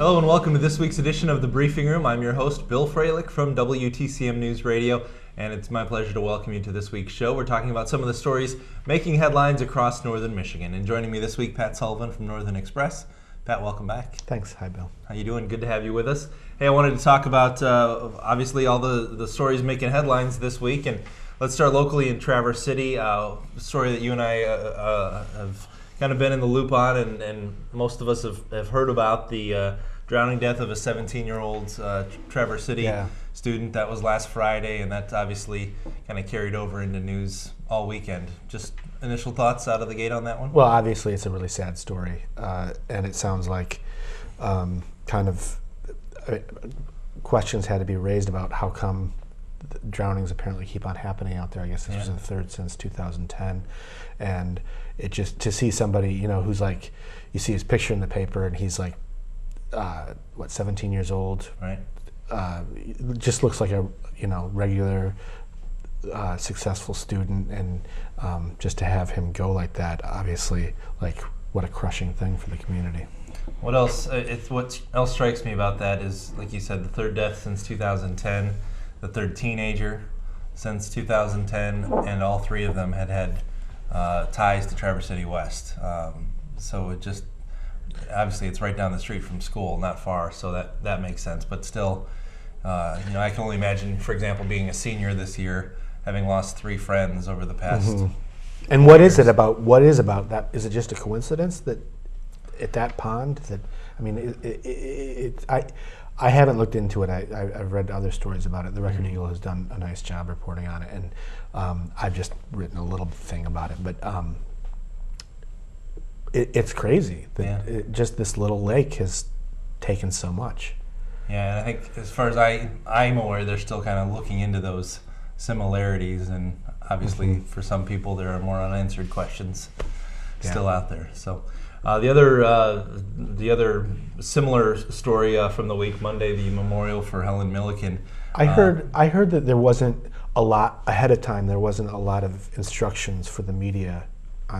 Hello and welcome to this week's edition of The Briefing Room. I'm your host, Bill Froehlich from WTCM News Radio, and it's my pleasure to welcome you to this week's show. We're talking about some of the stories making headlines across northern Michigan. And joining me this week, Pat Sullivan from Northern Express. Pat, welcome back. Thanks. Hi, Bill. How you doing? Good to have you with us. Hey, I wanted to talk about, obviously, all the stories making headlines this week. And let's start locally in Traverse City, a story that you and I have kind of been in the loop on, and most of us have heard about the drowning death of a 17-year-old Traverse City student. That was last Friday, and that obviously kind of carried over into news all weekend. Just initial thoughts out of the gate on that one? Well, obviously it's a really sad story, and it sounds like questions had to be raised about how come drownings apparently keep on happening out there. I guess this was the third since 2010, and it just to see somebody, you know, who's like, you see his picture in the paper and he's like 17 years old, right? Just looks like a regular successful student, and just to have him go like that, obviously, like, what a crushing thing for the community. What else strikes me about that is, like you said, the third death since 2010, the third teenager since 2010, and all three of them had ties to Traverse City West. So it just, obviously it's right down the street from school, not far, so that makes sense. But still, I can only imagine, for example, being a senior this year, having lost 3 friends over the past. And what is it about? What is about that? Is it just a coincidence that at that pond? That, I mean, I haven't looked into it. I've read other stories about it. The Record Eagle has done a nice job reporting on it, and I've just written a little thing about it. But it's crazy that just this little lake has taken so much. Yeah, and I think as far as I'm aware, they're still kind of looking into those similarities, and obviously for some people there are more unanswered questions still out there. So the other similar story from the week, Monday, the memorial for Helen Milliken. I heard that there wasn't a lot ahead of time. There wasn't a lot of instructions for the media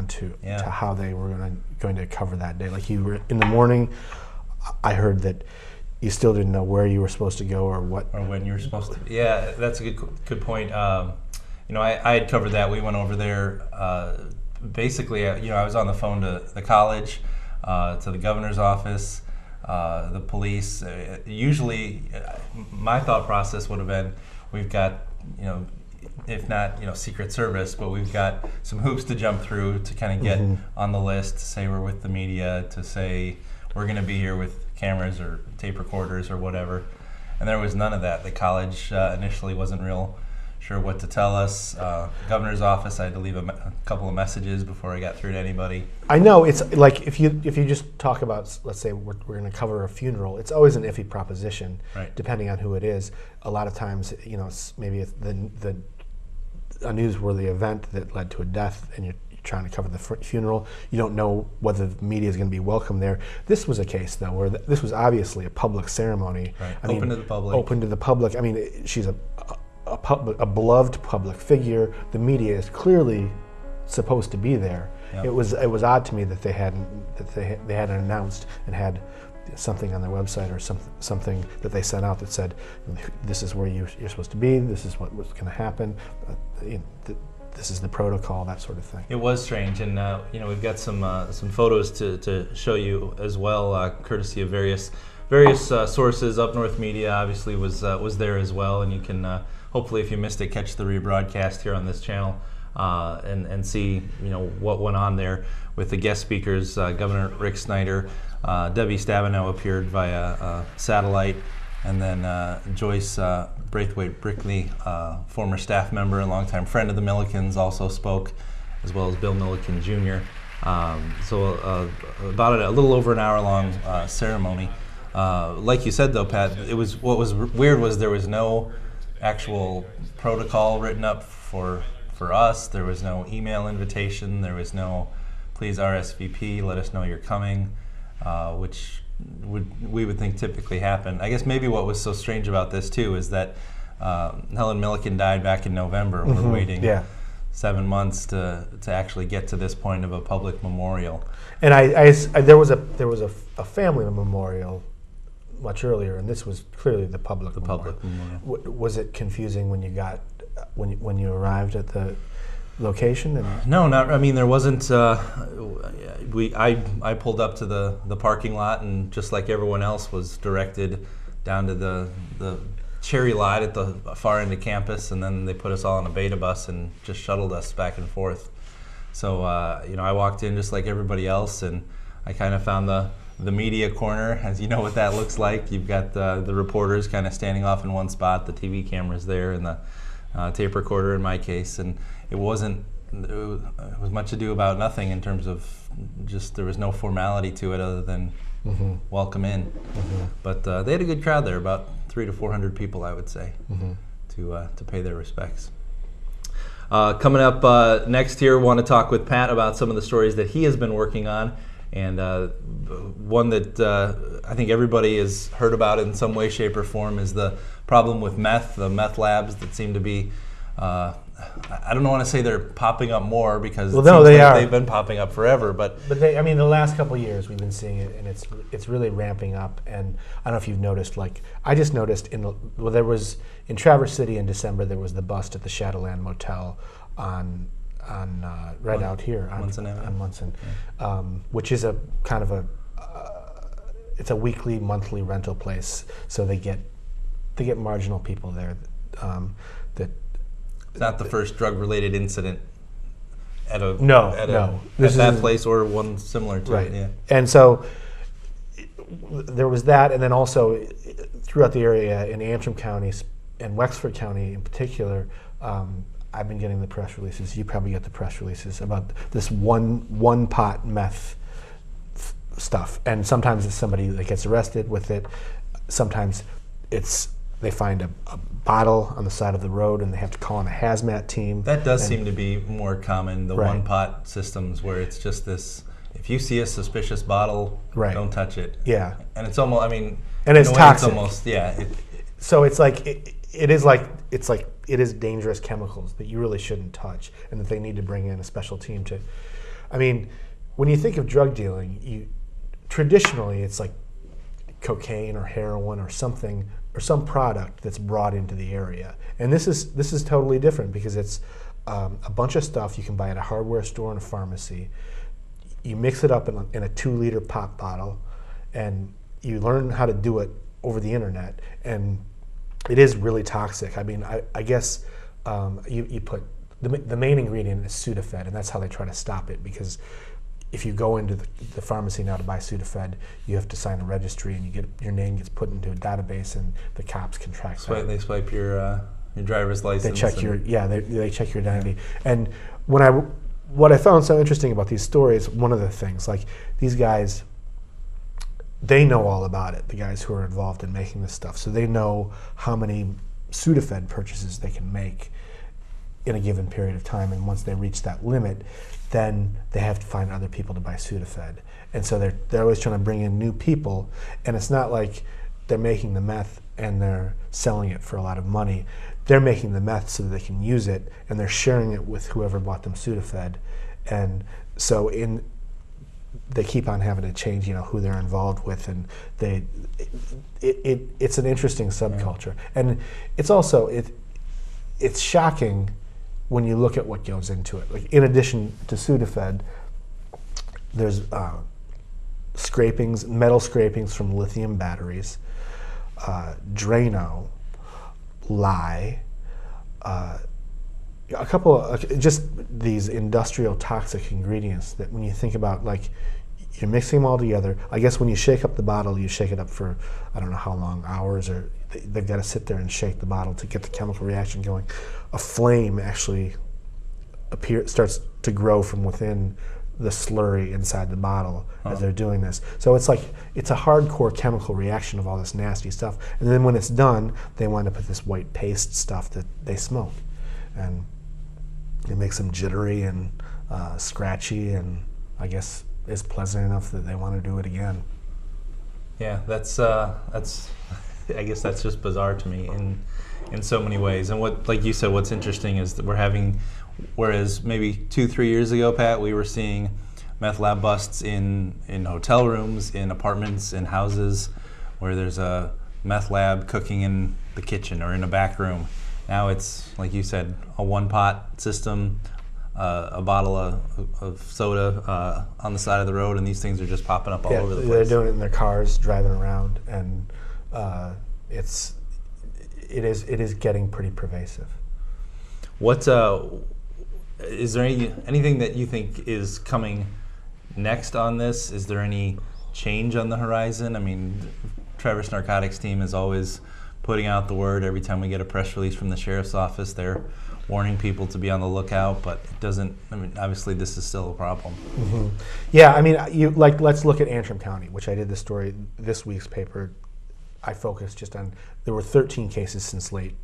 to how they were going to cover that day. Like, you were in the morning, I heard that you still didn't know where you were supposed to go or when you were supposed to. Yeah, that's a good point. I had covered that. We went over there. Basically, I was on the phone to the college, to the governor's office, the police. Usually, my thought process would have been, we've got, if not, Secret Service, but we've got some hoops to jump through to kind of get on the list, to say we're with the media, to say we're going to be here with cameras or tape recorders or whatever. And there was none of that. The college initially wasn't real sure what to tell us. Governor's office, I had to leave a couple of messages before I got through to anybody. I know, it's like, if you just talk about, let's say we're going to cover a funeral, it's always an iffy proposition, right, depending on who it is. A lot of times, maybe a newsworthy event that led to a death, and you're trying to cover the funeral, you don't know whether the media is going to be welcome there. This was a case, though, where this was obviously a public ceremony. Right. Open to the public. Open to the public. I mean, she's a beloved public figure. The media is clearly supposed to be there. Yep. It was odd to me that they hadn't announced and had something on their website or something that they sent out that said, this is where you're supposed to be. This is what's going to happen. This is the protocol, that sort of thing. It was strange, and we've got some photos to show you as well, courtesy of various sources. Up North Media obviously was there as well, and you can hopefully, if you missed it, catch the rebroadcast here on this channel and see what went on there with the guest speakers. Governor Rick Snyder, Debbie Stabenow appeared via satellite, and then Joyce Braithwaite Brickley, former staff member and longtime friend of the Millikens, also spoke, as well as Bill Milliken Jr. So about a little over an hour-long ceremony. Like you said, though, Pat, what was weird was there was no actual protocol written up for us. There was no email invitation. There was no, please RSVP, let us know you're coming, which we would think typically happen. I guess maybe what was so strange about this too is that Helen Milliken died back in November. We're waiting 7 months to actually get to this point of a public memorial. And there was a family memorial much earlier, and this was clearly the public. The memorial. public memorial. Was it confusing when you got when you arrived at the location? And No, not. I mean, there wasn't. I pulled up to the parking lot, and just like everyone else, was directed down to the cherry lot at the far end of campus, and then they put us all on a beta bus and just shuttled us back and forth. So I walked in just like everybody else, and I kind of found the media corner, as you know what that looks like. You've got the reporters kind of standing off in one spot, the TV cameras there, and the tape recorder in my case, and it was much ado about nothing in terms of just there was no formality to it other than welcome in. But they had a good crowd there, about 300 to 400 people, I would say, to pay their respects. Coming up next here, want to talk with Pat about some of the stories that he has been working on, and one that I think everybody has heard about in some way, shape, or form is the problem with meth, the meth labs that seem to be, I don't want to say they're popping up more, because they've been popping up forever. But I mean, the last couple of years we've been seeing it, and it's really ramping up. And I don't know if you've noticed, like I just noticed there was in Traverse City in December, there was the bust at the Shadowland Motel on right out here on Munson, which is a kind of it's a weekly, monthly rental place. So they get marginal people there that. It's not the first drug-related incident at that place or one similar to it. Yeah. And so there was that, and then also throughout the area in Antrim County and Wexford County in particular, I've been getting the press releases. You probably get the press releases about this one pot meth stuff, and sometimes it's somebody that gets arrested with it. Sometimes they find a bottle on the side of the road and they have to call in a hazmat team. That does seem to be more common, the one pot systems, where it's just this, if you see a suspicious bottle, don't touch it. Yeah. And it's almost, I mean, and it's toxic. It's almost, yeah. So it's like, it is dangerous chemicals that you really shouldn't touch, and that they need to bring in a special team to, I mean, when you think of drug dealing, traditionally it's like cocaine or heroin or something, or some product that's brought into the area. And this is totally different, because it's a bunch of stuff you can buy at a hardware store and a pharmacy. You mix it up in a 2-liter pop bottle, and you learn how to do it over the internet, and it is really toxic. I mean, I guess you put the main ingredient is Sudafed, and that's how they try to stop it, because if you go into the pharmacy now to buy Sudafed, you have to sign a registry, and your name gets put into a database, and the cops can track that. They swipe your driver's license. They check they check your identity. And what I found so interesting about these stories, one of the things, like these guys, they know all about it. The guys who are involved in making this stuff, so they know how many Sudafed purchases they can make in a given period of time, and once they reach that limit, then they have to find other people to buy Sudafed. And so they're always trying to bring in new people, and it's not like they're making the meth and they're selling it for a lot of money. They're making the meth so that they can use it, and they're sharing it with whoever bought them Sudafed. And so they keep on having to change, who they're involved with, and it's an interesting subculture. And it's also it's shocking when you look at what goes into it. Like, in addition to Sudafed, there's metal scrapings from lithium batteries, Drano, lye, a couple of just these industrial toxic ingredients that when you think about, like, you're mixing them all together. I guess when you shake up the bottle, you shake it up for, I don't know how long, hours, or they've got to sit there and shake the bottle to get the chemical reaction going. A flame actually starts to grow from within the slurry inside the bottle as they're doing this. So it's like, it's a hardcore chemical reaction of all this nasty stuff. And then when it's done, they wind up with this white paste stuff that they smoke. And it makes them jittery and scratchy, and I guess is pleasant enough that they want to do it again. Yeah, that's I guess that's just bizarre to me in so many ways. And what, like you said, what's interesting is that we're having, whereas maybe 2-3 years ago, Pat, we were seeing meth lab busts in hotel rooms, in apartments, in houses. where there's a meth lab cooking in the kitchen or in a back room. Now it's, like you said, a one-pot system, a bottle of soda on the side of the road, and these things are just popping up all over the place. They're doing it in their cars, driving around, and it is getting pretty pervasive. What is there anything that you think is coming next on this? Is there any change on the horizon? I mean, Traverse Narcotics team is always putting out the word every time we get a press release from the sheriff's office. They're warning people to be on the lookout, but it doesn't. I mean, obviously, this is still a problem. Mm-hmm. Yeah, I mean, let's look at Antrim County, which I did the story this week's paper. I focused just on, there were 13 cases since late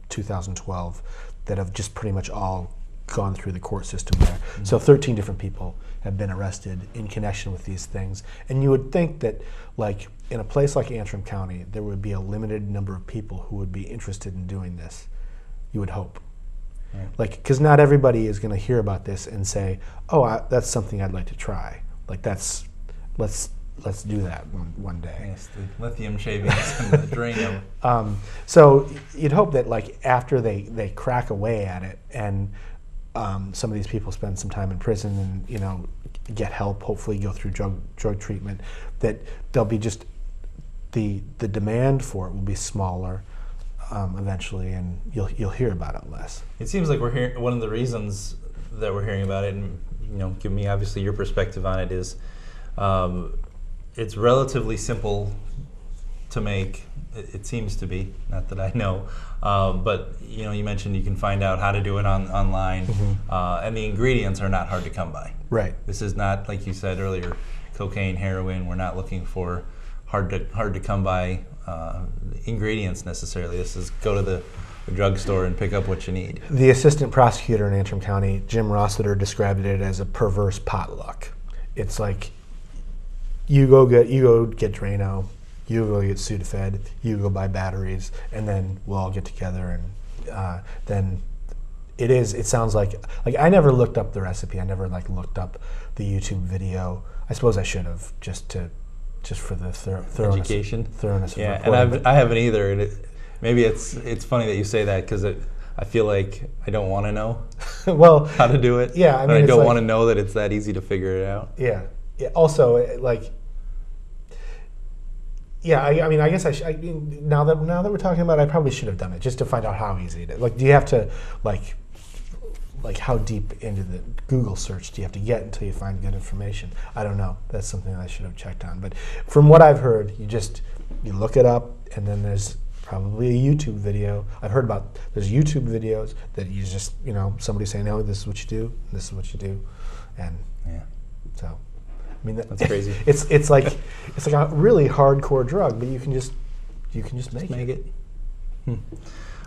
2012 that have just pretty much all gone through the court system there. Mm-hmm. So 13 different people have been arrested in connection with these things. And you would think that, like, in a place like Antrim County, there would be a limited number of people who would be interested in doing this. You would hope. Right. Like, because not everybody is going to hear about this and say, "Oh, that's something I'd like to try." Like, let's do that one day. Yes, the lithium shavings and the Drano. So you'd hope that, like, after they crack away at it and some of these people spend some time in prison and, you know, get help, hopefully go through drug treatment, that there'll be just the demand for it will be smaller eventually, and you'll hear about it less. It seems like we're hearing, one of the reasons that we're hearing about it, and, you know, give me obviously your perspective on it, is it's relatively simple to make. It seems to be, not that I know, but, you know, you mentioned you can find out how to do it online, mm-hmm. And the ingredients are not hard to come by. Right. This is not, like you said earlier, cocaine, heroin. We're not looking for hard to come by ingredients necessarily. This is go to the drugstore and pick up what you need. The assistant prosecutor in Antrim County, Jim Rossiter, described it as a perverse potluck. It's like you go get Drano, you go get Sudafed, you go buy batteries, and then we'll all get together, and then it sounds like I never looked up the recipe. I never looked up the YouTube video. I suppose I should have, just for the thoroughness. Education. Thoroughness. Yeah, and I haven't either. And maybe it's funny that you say that, because I feel like I don't want to know well how to do it. Yeah, I mean, I don't want to know that it's that easy to figure it out. Yeah. Also, I mean, I guess now that we're talking about it, I probably should have done it just to find out how easy it is. Like, do you have to like how deep into the Google search do you have to get until you find good information? I don't know. That's something I should have checked on. But from what I've heard, you look it up, and then there's probably a YouTube video. I've heard about there's YouTube videos that you just, you know, somebody saying, "Oh, this is what you do, this is what you do," and yeah, so. I mean, that's crazy. It's like a really hardcore drug, but you can just make it. All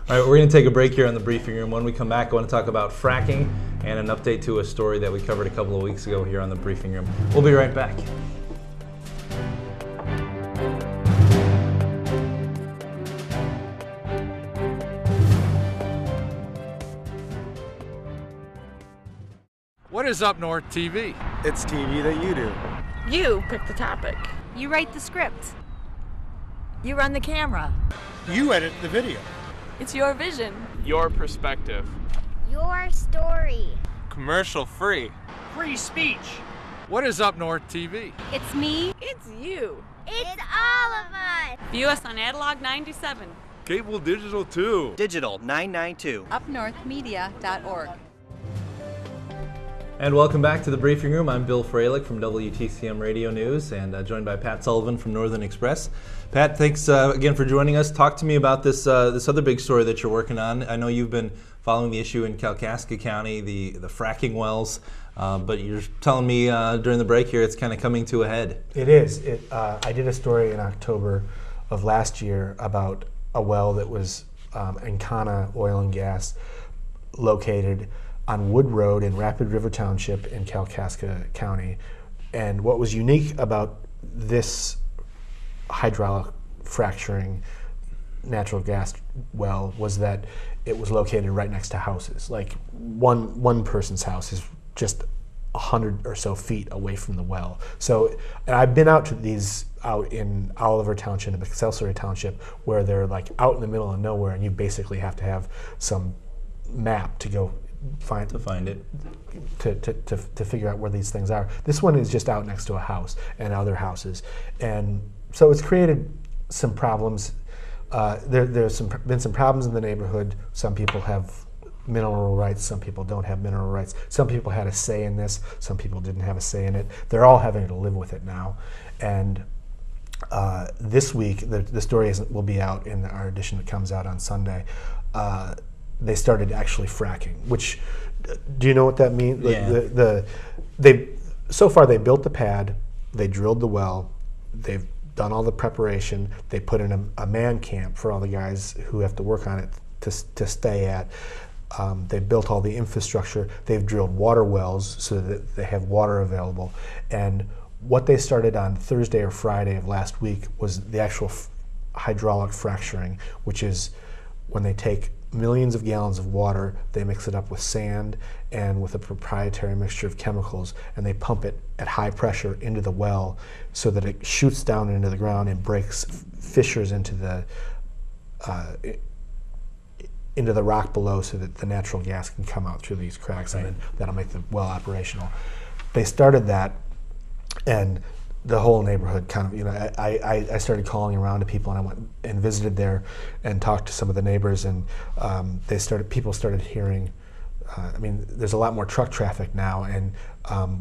right, we're going to take a break here on the briefing room. When we come back, I want to talk about fracking and an update to a story that we covered a couple of weeks ago here on the briefing room. We'll be right back. What is Up North TV? It's TV that you do. You pick the topic. You write the script. You run the camera. You edit the video. It's your vision. Your perspective. Your story. Commercial free. Free speech. What is Up North TV? It's me. It's you. It's all of us. View us on Analog 97. Cable digital too. Digital 992. UpNorthMedia.org. And welcome back to the briefing room. I'm Bill Froehlich from WTCM Radio News, and joined by Pat Sullivan from Northern Express. Pat, thanks again for joining us. Talk to me about this other big story that you're working on. I know you've been following the issue in Kalkaska County, the fracking wells, but you're telling me during the break here it's kind of coming to a head. It is. I did a story in October of last year about a well that was Encana Oil and Gas, located on Wood Road in Rapid River Township in Kalkaska County. And what was unique about this hydraulic fracturing natural gas well was that it was located right next to houses. Like one person's house is just 100 or so feet away from the well. So, and I've been out to these out in Oliver Township and Excelsior Township where they're like out in the middle of nowhere, and you basically have to have some map to go find it to figure out where these things are. This one is just out next to a house and other houses, and so it's created some problems. There's been some problems in the neighborhood. Some people have mineral rights, some people don't have mineral rights. Some people had a say in this, some people didn't have a say in it. They're all having to live with it now. And this week, the story will be out in our edition that comes out on Sunday. They started actually fracking, which, do you know what that means? Yeah. So far they built the pad, they drilled the well, they've done all the preparation, they put in a man camp for all the guys who have to work on it to stay at. They built all the infrastructure. They've drilled water wells so that they have water available. And what they started on Thursday or Friday of last week was the actual hydraulic fracturing, which is when they take millions of gallons of water, they mix it up with sand and with a proprietary mixture of chemicals, and they pump it at high pressure into the well so that it shoots down into the ground and breaks fissures into the rock below so that the natural gas can come out through these cracks, and then that'll make the well operational. They started that, and the whole neighborhood kind of, I started calling around to people, and I went and visited there and talked to some of the neighbors, and people started hearing, there's a lot more truck traffic now, and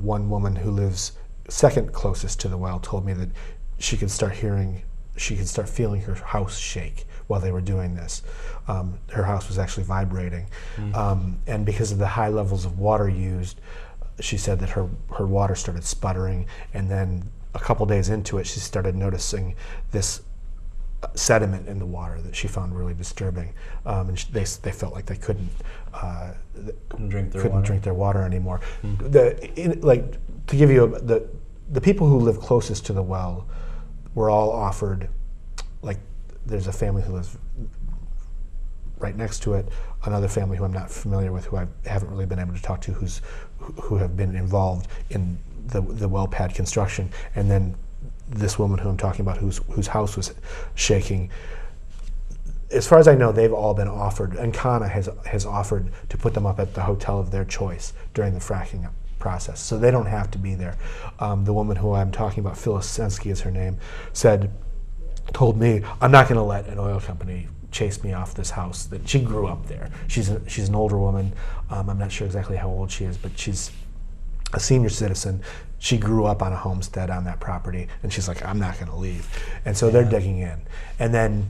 one woman who lives second closest to the well told me that she could start feeling her house shake while they were doing this. Her house was actually vibrating. And because of the high levels of water used, she said that her water started sputtering, and then a couple days into it, she started noticing this sediment in the water that she found really disturbing. And they felt like they couldn't drink their water anymore. To give you the people who live closest to the well were all offered, like, there's a family who lives right next to it, another family who I'm not familiar with, who I haven't really been able to talk to, who have been involved in the well pad construction, and then this woman who I'm talking about, whose house was shaking. As far as I know, they've all been offered, and Kana has offered to put them up at the hotel of their choice during the fracking process, so they don't have to be there. The woman who I'm talking about, Phyllis Sensky is her name, told me, I'm not going to let an oil company chase me off this house. That she grew up there. She's an older woman. I'm not sure exactly how old she is, but she's a senior citizen. She grew up on a homestead on that property, and she's like, I'm not going to leave. And so they're digging in. And then,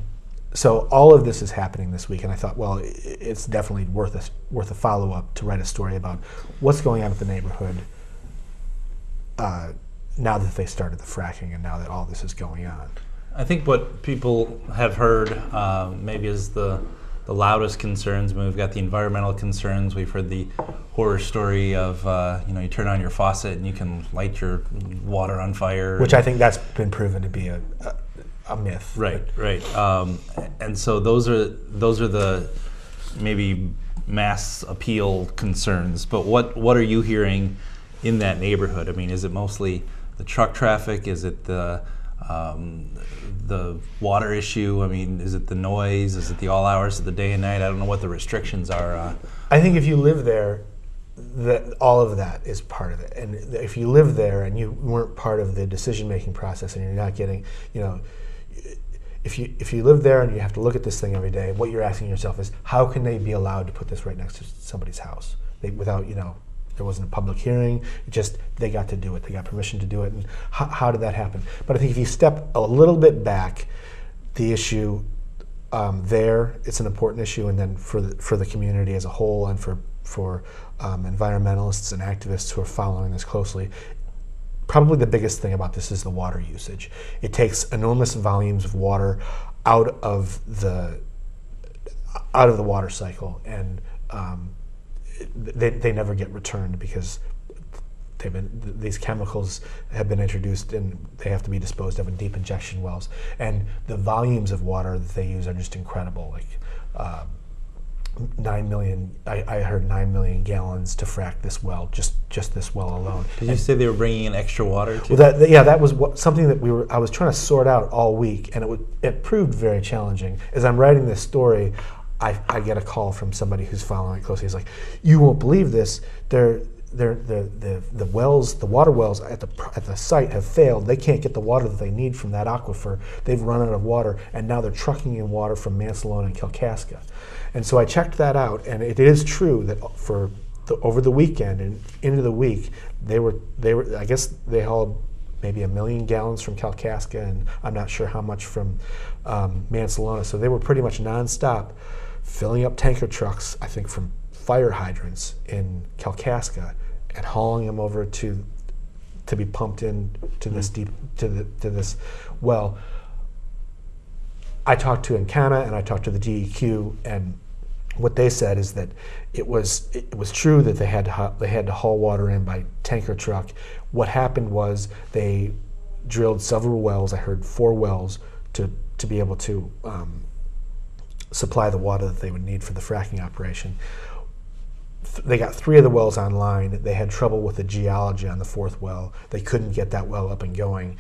so all of this is happening this week, and I thought, well, it's definitely worth a follow-up to write a story about what's going on with the neighborhood now that they started the fracking and now that all this is going on. I think what people have heard maybe is the loudest concerns. I mean, we've got the environmental concerns. We've heard the horror story of you turn on your faucet and you can light your water on fire, which I think that's been proven to be a myth. Right. And so those are the maybe mass appeal concerns. But what are you hearing in that neighborhood? I mean, is it mostly the truck traffic? Is it the water issue? I mean, is it the noise? Is it the all hours of the day and night? I don't know what the restrictions are. I think if you live there, all of that is part of it. And if you live there and you weren't part of the decision-making process and you're not getting, if you live there and you have to look at this thing every day, what you're asking yourself is, how can they be allowed to put this right next to somebody's house without, there wasn't a public hearing, they got to do it. They got permission to do it. And how did that happen? But I think if you step a little bit back, the issue it's an important issue, and then for the community as a whole, and for environmentalists and activists who are following this closely, probably the biggest thing about this is the water usage. It takes enormous volumes of water out of the water cycle, and they never get returned because these chemicals have been introduced and they have to be disposed of in deep injection wells. And the volumes of water that they use are just incredible. Like 9 million. I heard 9 million gallons to frack this well, just this well alone. Did you say they were bringing in extra water too? Well, that was something that I was trying to sort out all week, and it proved very challenging. As I'm writing this story, I get a call from somebody who's following it closely. He's like, "You won't believe this. The water wells at the site have failed. They can't get the water that they need from that aquifer. They've run out of water, and now they're trucking in water from Mansalona and Kalkaska." And so I checked that out, and it is true that over the weekend and into the week, they were I guess they hauled maybe 1 million gallons from Kalkaska, and I'm not sure how much from Mansalona. So they were pretty much nonstop filling up tanker trucks, I think from fire hydrants in Kalkaska, and hauling them over to be pumped in to this this well. I talked to Encana and I talked to the DEQ, and what they said is that it was true that they had to haul water in by tanker truck. What happened was they drilled several wells. I heard 4 wells to be able to supply the water that they would need for the fracking operation. They got 3 of the wells online. They had trouble with the geology on the 4th well. They couldn't get that well up and going.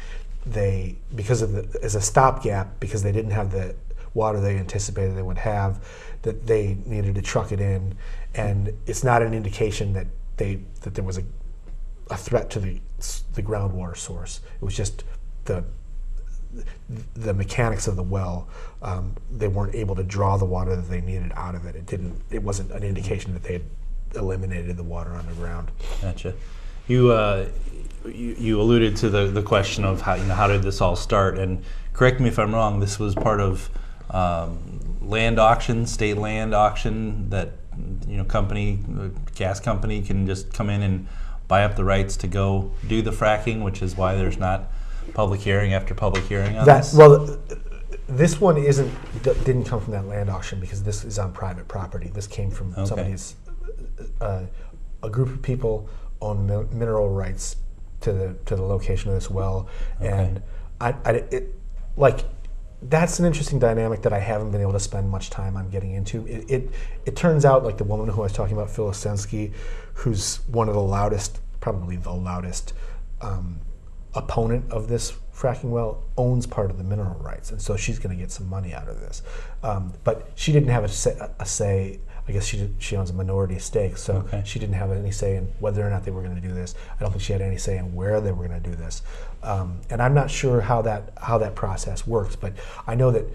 As a stopgap, because they didn't have the water they anticipated they would have, that they needed to truck it in, and it's not an indication that there was a threat to the groundwater source. It was just the mechanics of the well. They weren't able to draw the water that they needed out of it. It wasn't an indication that they had eliminated the water underground. Gotcha. You alluded to the question of how did this all start, and correct me if I'm wrong, this was part of land auction, state land auction, that gas company can just come in and buy up the rights to go do the fracking, which is why there's not public hearing after public hearing on this? Well, this one didn't come from that land auction, because this is on private property. This came from somebody's a group of people own mineral rights to the location of this well, and that's an interesting dynamic that I haven't been able to spend much time on getting into. It turns out, like the woman who I was talking about, Phil Osensky, who's one of the loudest, probably the loudest opponent of this fracking well, owns part of the mineral rights, and so she's going to get some money out of this. But she didn't have a say. I guess she owns a minority stake, so she didn't have any say in whether or not they were going to do this. I don't think she had any say in where they were going to do this, and I'm not sure how that process works. But I know that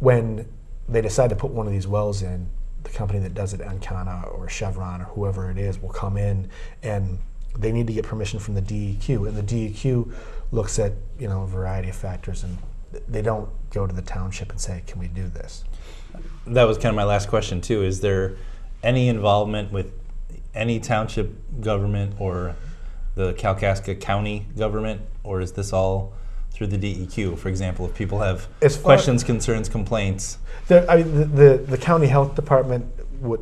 when they decide to put one of these wells in, the company that does it, Encana or Chevron or whoever it is, will come in, and they need to get permission from the DEQ, and the DEQ looks at a variety of factors, and they don't go to the township and say, "Can we do this?" That was kind of my last question too. Is there any involvement with any township government or the Kalkaska County government, or is this all through the DEQ? For example, if people have questions, concerns, complaints. The county health department would.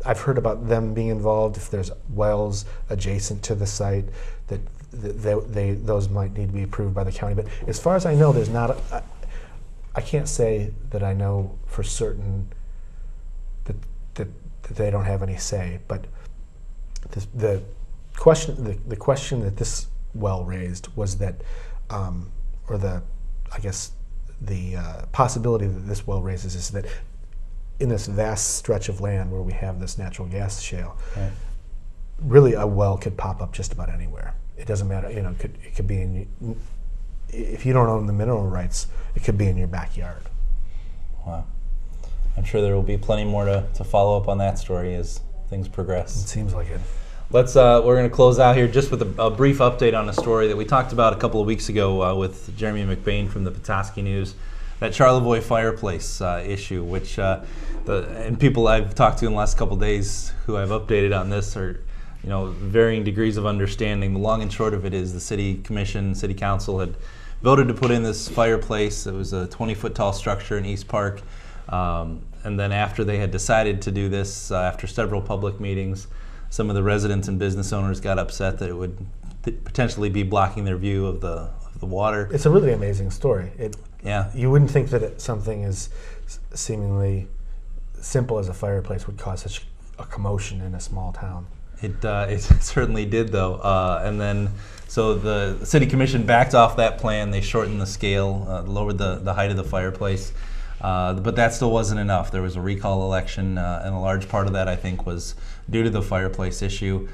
I've heard about them being involved if there's wells adjacent to the site that those might need to be approved by the county. But as far as I know, there's not. I can't say that I know for certain that they don't have any say. But the question that this well raised was that, the possibility that this well raises is that in this vast stretch of land where we have this natural gas shale, really a well could pop up just about anywhere. It doesn't matter, it could be if you don't own the mineral rights, it could be in your backyard. Wow. I'm sure there will be plenty more to follow up on that story as things progress. It seems like it. We're going to close out here just with a brief update on a story that we talked about a couple of weeks ago with Jeremy McBain from the Petoskey News, that Charlevoix fireplace issue, which and people I've talked to in the last couple of days who I've updated on this are varying degrees of understanding. The long and short of it is the city council had voted to put in this fireplace. It was a 20-foot tall structure in East Park. And then after they had decided to do this, after several public meetings, some of the residents and business owners got upset that it would potentially be blocking their view of the water. It's a really amazing story. Yeah. You wouldn't think that something as seemingly simple as a fireplace would cause such a commotion in a small town. It certainly did, though. And then, so the city commission backed off that plan. They shortened the scale, lowered the height of the fireplace. But that still wasn't enough. There was a recall election, and a large part of that, I think, was due to the fireplace issue.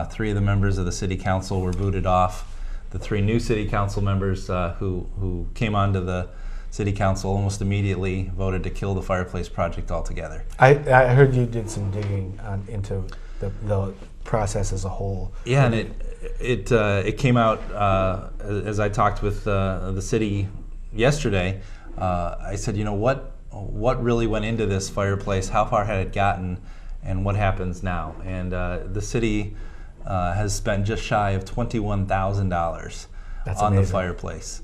3 of the members of the city council were booted off. The 3 new city council members who came onto the city council almost immediately voted to kill the fireplace project altogether. I heard you did some digging into the process as a whole. Yeah, and it came out as I talked with the city yesterday. I said, what really went into this fireplace? How far had it gotten, and what happens now? And the city has spent just shy of $21,000 on the fireplace,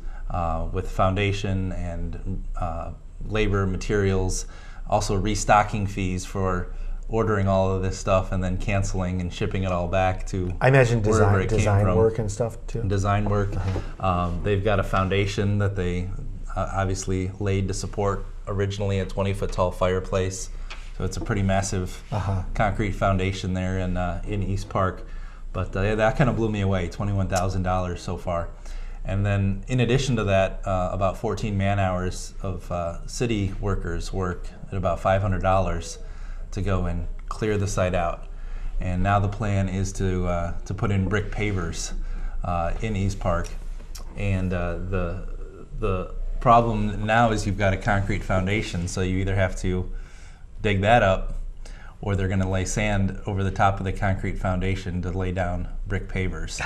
with foundation and labor, materials, also restocking fees for ordering all of this stuff and then canceling and shipping it all back to I imagine wherever it came design from. work and stuff too. Design work. They've got a foundation that they obviously laid to support originally a 20-foot tall fireplace. So it's a pretty massive concrete foundation there in East Park. But that kind of blew me away, $21,000 so far. And then in addition to that, about 14 man hours of city workers work at about $500 to go and clear the site out. And now the plan is to put in brick pavers in East Park. And the problem now is you've got a concrete foundation, so you either have to dig that up, or they're going to lay sand over the top of the concrete foundation to lay down brick pavers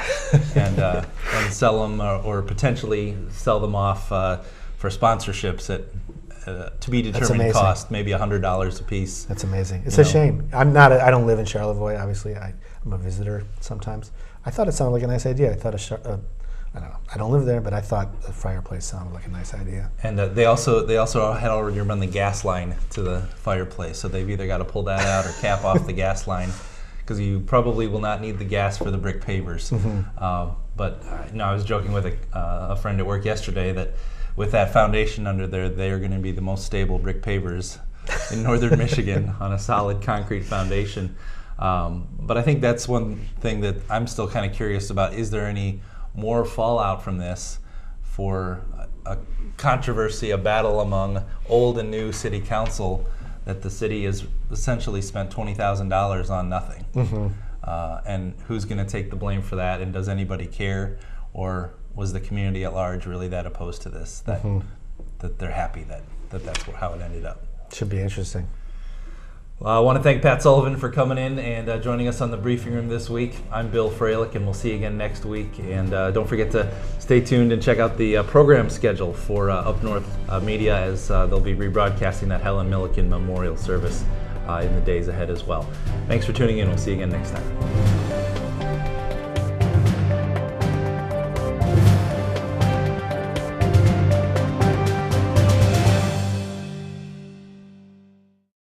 and sell them, or potentially sell them off for sponsorships at to be determined cost, maybe $100 a piece. That's amazing. It's a shame. I don't live in Charlevoix, obviously. I'm a visitor sometimes. I thought it sounded like a nice idea. I thought I don't know. I don't live there, but I thought a fireplace sounded like a nice idea. And they also had already run the gas line to the fireplace, so they've either got to pull that out or cap off the gas line, because you probably will not need the gas for the brick pavers. But I was joking with a friend at work yesterday that with that foundation under there, they are going to be the most stable brick pavers in northern Michigan on a solid concrete foundation. But I think that's one thing that I'm still kind of curious about. Is there any more fallout from this for a controversy, a battle among old and new city council, that the city has essentially spent $20,000 on nothing? And who's going to take the blame for that, and does anybody care, or was the community at large really that opposed to this that they're happy that that's how it ended up? Should be interesting. Well, I want to thank Pat Sullivan for coming in and joining us on the briefing room this week. I'm Bill Froehlich, and we'll see you again next week. And don't forget to stay tuned and check out the program schedule for Up North Media, as they'll be rebroadcasting that Helen Milliken Memorial service in the days ahead as well. Thanks for tuning in. We'll see you again next time.